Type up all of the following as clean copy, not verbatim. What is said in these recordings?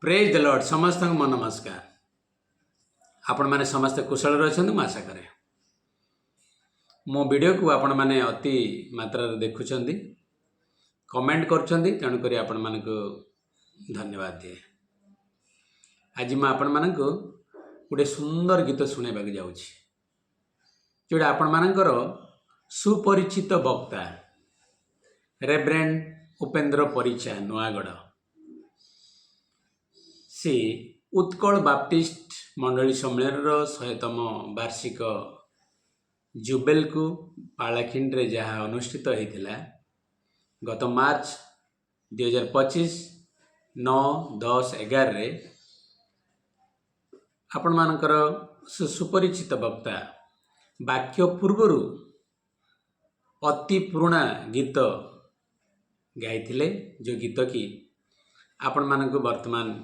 Praise the Lord समस्त को नमस्कार। आपण माने समस्त कुशल रही आशा करे मो वीडियो को आपण माने अति मात्रा देखुं कमेंट कर तेणुक आपण मान को धन्यवाद दिए। आज मैं आपण मान गोटे सुंदर गीत शुणा जाऊँगी जोटा आपण मानकर सुपरिचित वक्ता रेवरेंड उपेन्द्र परिचा नुआगढ़ से उत्कल बाप्टिस्ट मंडली सम्मेलन 100तम वार्षिक जुबेल को पालाखिंड रे जहाँ अनुष्ठित होता गत मार्च 2025 9, 10, 11 रे आपण मानकर सुपरिचित वक्ता वाक्य पूर्वर अति पुराणा गीत गाइथिले जो गीत की आपण मानक वर्तमान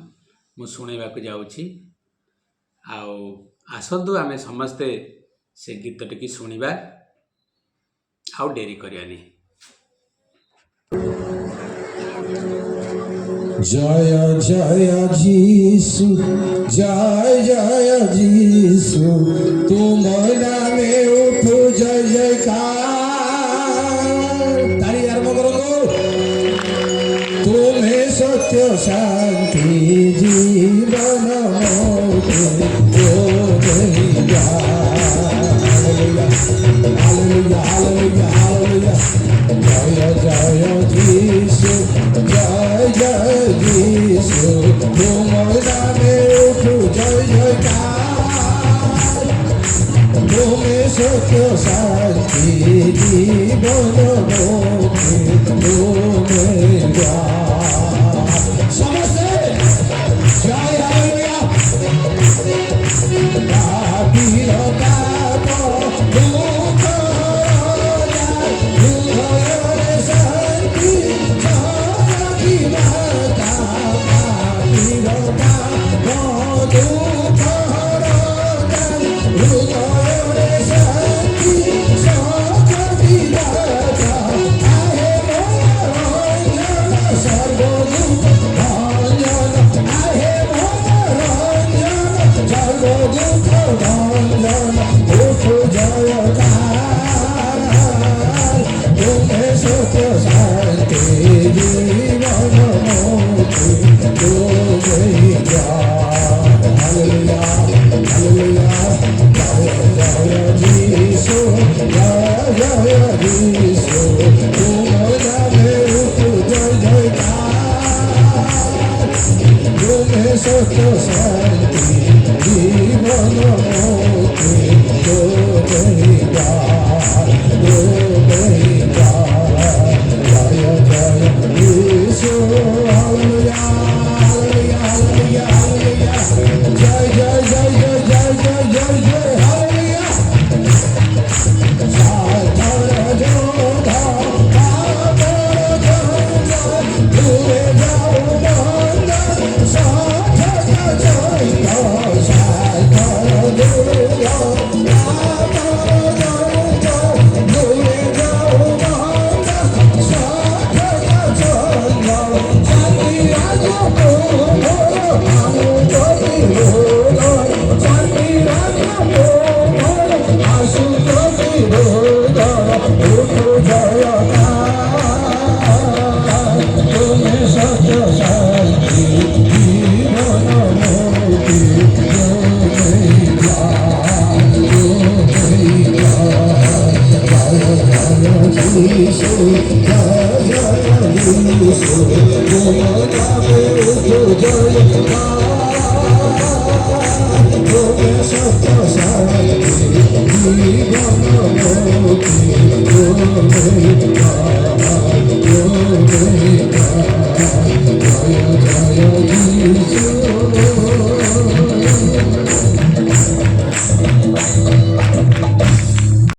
मु शुणा जाऊँगी। आसतु आमे समस्ते से गीत टी शुणा आउ डेरी करियानी। जय जय जीसु जय जय जीसु तुम नामे उठो जय जयकार। ताली आरंभ करो। तुम्हें सत्य शांति जीवन हालेलुया हालेलुया हालेलुया। जय जय जीसु जय जय जीसु तुम नामे उठो जय जयकार। तुम्हें सत्य शांति जीवन समझे जय हालेलुया। Oh